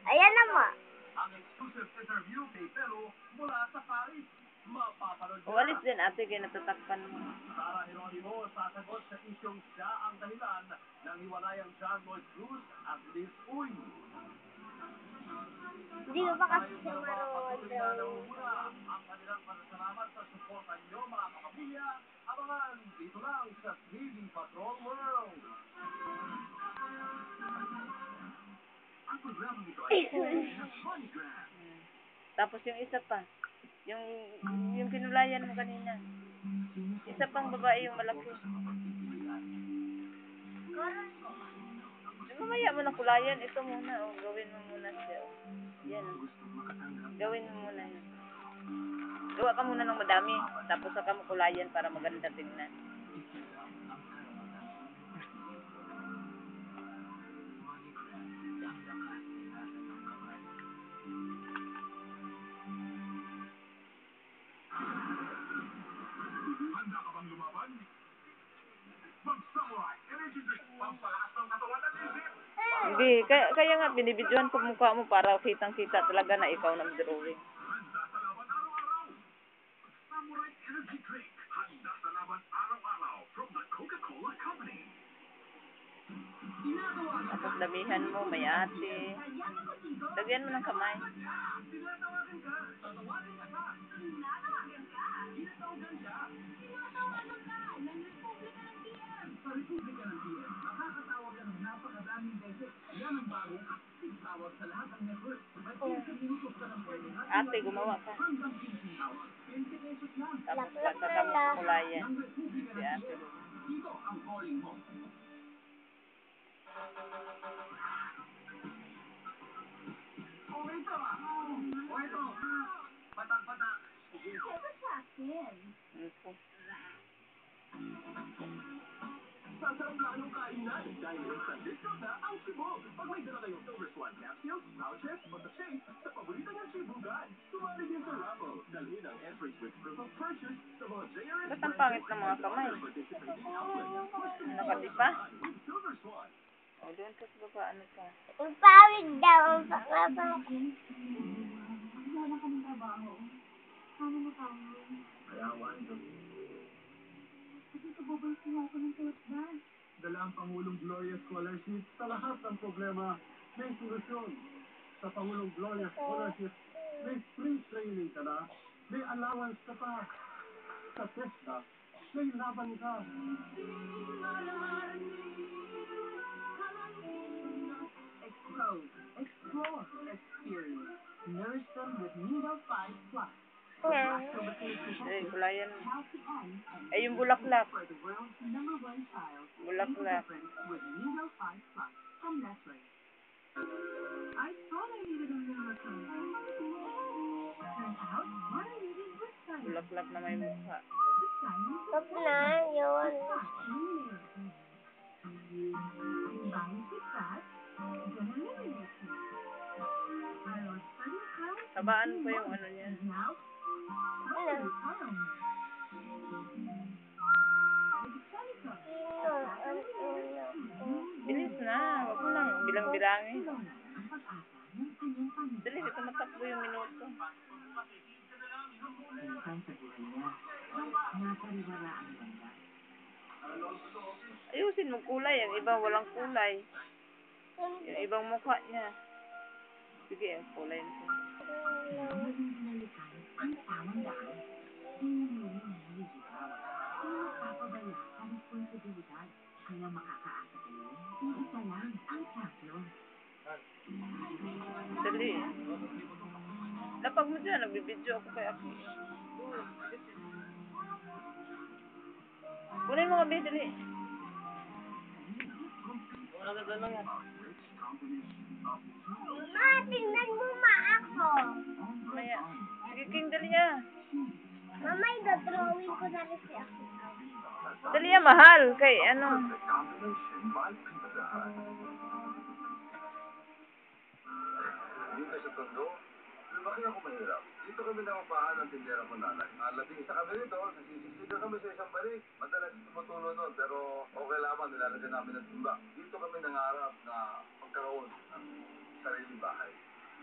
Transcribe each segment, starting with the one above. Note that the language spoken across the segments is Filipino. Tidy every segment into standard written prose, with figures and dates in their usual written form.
Ayan naman. Ang exclusive interview kay Pero mula sa Paris. Mapapanood Uwalis din ate, kaya natatakpan mo. Sara Geronimo sasagot sa isyong siya ang dahilan ng hiwalayang John Lloyd Cruz at Liz Uy. Hindi ko pa kasi siya marunong. Ang kanilang pasasalamat sa suporta nyo mga kapamilya. Abangan dito lang sa TV Patrol World. Ang programang ito ay MoneyGram. Tapos yung isa pa, yung pinulayan mo kanina. Isa pang babae yung malaki. Mamaya mo na kulayan. Ito muna. Oh, gawin mo muna siya. Oh. Yan. Gawin mo muna yan. Gawa ka muna ng madami. Tapos saka mo kulayan para maganda tingnan. Handa ka bang lumaban? Mag-Samurai Energy Drink. Pampalakas ng katawan at isip. Hindi. Kaya nga binibidyohan ko mukha mo para kitang-kita talaga na ikaw nag-drawing. Handa sa laban araw-araw. Samurai Energy Drink. Handa sa laban araw-araw. From the Coca-Cola Company. Tapos damihan mo, may ate. Lagyan mo ng kamay. Tinatawagan ka. Tatawagan ka pa. Tinatawagan ka. Tinatawagan ka. Tinatawagan ka. Ng Republika ng PM. Sa Republika ng PM, nakakatawag ka ng napakadaming beses. Yan ang bagong active tawag sa lahat ng network. At 15 minutos ka ng pwede natin. Ate, gumawa ka. Hanggang 15 tawag. 20 pesos lang. Tapos saka mo kulayan. Ng Republika Si ng ate. PM. Dito ang calling mo. Oh, ito ah. Oh, ito. Patak-patak. Ito sa akin. Ito. Sasarap lalong kainan dahil sa discount na ang Cebu. Pag may dala kayong Silver Swan capsules, pouches, basta shakes, sa paborito niyang Cebugan, sumali din sa raffle. Dalhin ang entries with proof of purchase sa mga JRS Ba't ang pangit ng mga kamay? Nakadipa? with Silver Swan. O, doon sa baba, ano pa? Ang pawid daw. Ang pangapang. Wala ka ng trabaho. Paano mo tayo? Kayawan ito. Kasi kababalsin ako ng tuwasda. Dala ang Pangulong Gloria Scholarship sa lahat ng problema. May solusyon. Sa Pangulong Gloria Scholarship, may free training ka na, may allowance ka pa. Sa TESDA, may laban ka. Explore, experience. Nourish them with Nido 5 Plus. Eh, kulayan mo. Healthy and Eh, yung bulaklak. for the world's #1 child. Bulaklak. With Nido 5 Plus from Nestle. I thought I needed a little time. Turns out, what I needed was time. Bulaklak na may mukha. This time, Stop na. Yun. Buying too fast, gonna eliminate it. I was studying hard. Tabaan pa yung ano niya. Now, Ano? time. Bilis na. Huwag mo nang bilang-bilangin. Dali, ito matakbo yung minuto. Ayusin mo kulay. Ang iba walang kulay. Yung ibang mukha niya. Sige, ang kulay nito. Ang tamang daan, mapapabaya sa responsibilidad. Kaya makakaasa kayo, isa lang ang champion. Dali. Lapag mo dyan. Nagbibidyo ako kay Aki. Kunin mo kami, dali. Ma, tingnan mo ma ako. Maya. Sige, King, dali ah. Mama, i-drawing ko na rin si ako. Dali ah, mahal. Kay ano. Dito sa Tondo, lumaki ako mahirap. Dito kami nakapahan ng tindera ko nanay. Labing isa kami rito, nasisisiga kami sa isang balik. Madalas tumutulo doon, pero okay lamang, nilalagyan namin ng timba. Dito kami nangarap na magkaroon ng sariling bahay.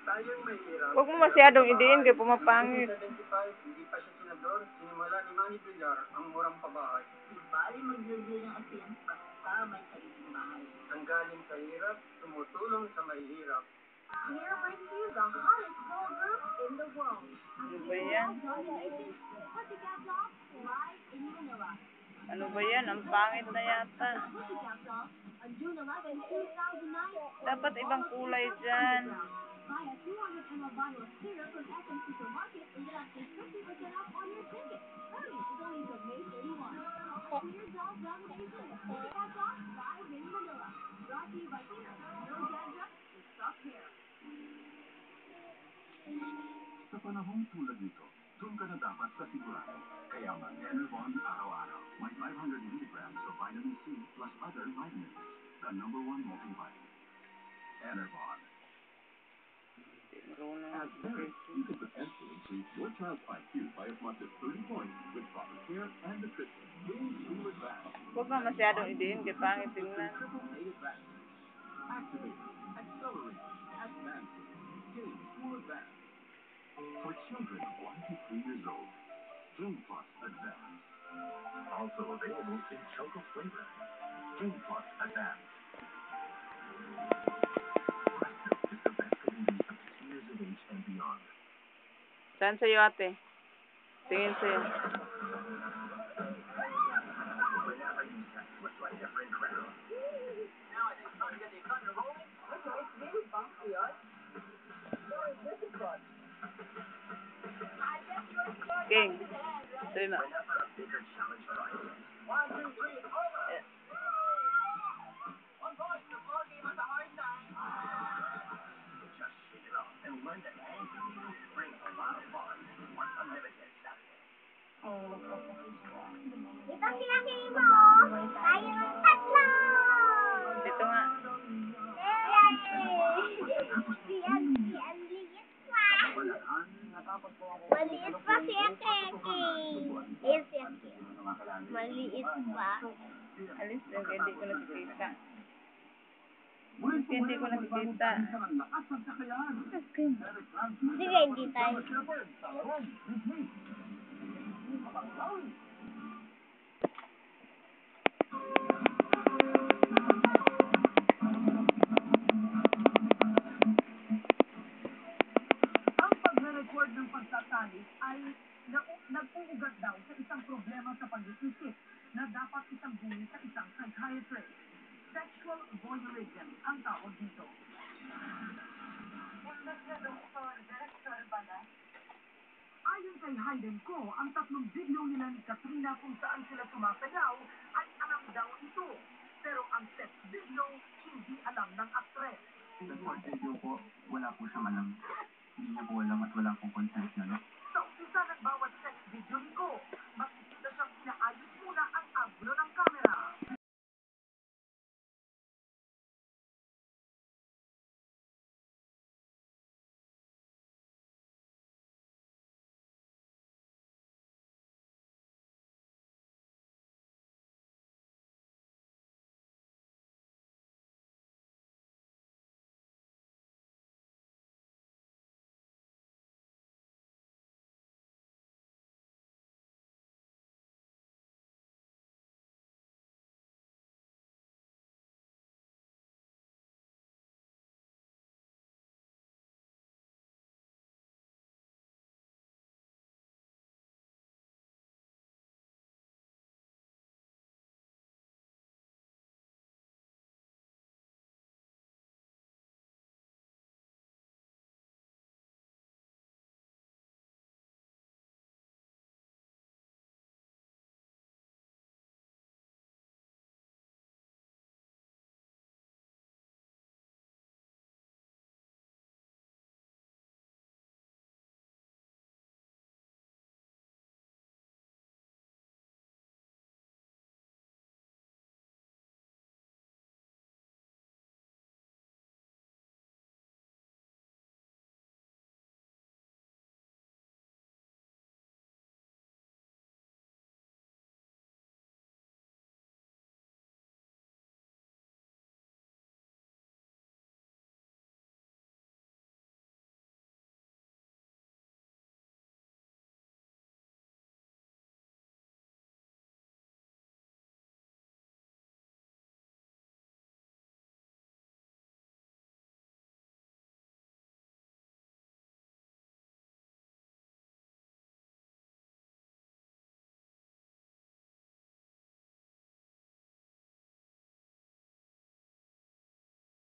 Sayang may hirap. Huwag mo masyadong idiin kaya pumapangit. 1975, hindi pa siya senador, sinimula ni Manny Villar ang murang pabahay. Bali maglulul ng asin, basta may sariling bahay. Tanggalin sa hirap, tumutulong sa may hirap. Here brings you the hottest girl group in the world. Ano ba yan? Pussycat Dolls live in Manila. Ano ba yan? Ang pangit na yata. Pussycat Dolls on June 11, 2009. Dapat ibang kulay dyan. Buy a 200 ml bottle of syrup from SM Supermarket and get up to 50% off on your ticket. Hurry, it's only till May 31. Clear Dolls Domination. Pussycat Dolls live in Manila. Brought to you by Tina. No dandruff, just soft hair. Sa panahong tulad nito, doon ka na dapat sa sigurado. Kaya mag-Enervon araw-araw. May 500 milligrams of vitamin C plus other vitamins. The #1 multivitamin. Enervon. At parents, you can potentially increase your child's IQ by as much as 30 points with proper care and nutrition. Gain True Advance. Huwag mo masyadong idiin kaya pangit tingnan. Triple A Advance. Activate, accelerate, advance. Gain True Advance. For children 1 to 3 years old. Dream Plus Advance. Also available in chocolate flavor. Dream Plus Advance. Presto is the best relief of 2 years of age and beyond. Saan sa'yo ate? Tingin sa'yo. Whenever you set foot to a different ground. Now it is time to get the thunder rolling. Okay, it's really bumpy, right? This is fun. King. Sabi mo. Whenever a bigger challenge arises. 1, 2, 3, over! One boy, the ball game has a hard time. Just shake it off and learn that angry brings a lot of fun on Unlimited Saturday. Ito sila mo. Tayo ng tatlo. Dito nga. Yay! Siyan liit pa. Maliit pa siya, Keke. Ayun siya, Keke. Maliit pa. Alis na, kaya hindi ko nakikita. Hindi ko nakikita. Sige, hindi tayo. Ang pagre-record ng pagtatalis ay nag-uugat daw sa isang problema sa pag-iisip na dapat isang buli sa isang psychiatrist. Sexual voyeurism ang tawag dito. Ayon kay Hayden Ko, ang 3 video nila ni Katrina kung saan sila sumasayaw ay alam daw ito. Pero ang sex video, hindi alam ng aktres. Sa short video po, wala po siyang alam. Hindi niya po alam at wala pong consent na. Sa umpisa ng bawat sex video ni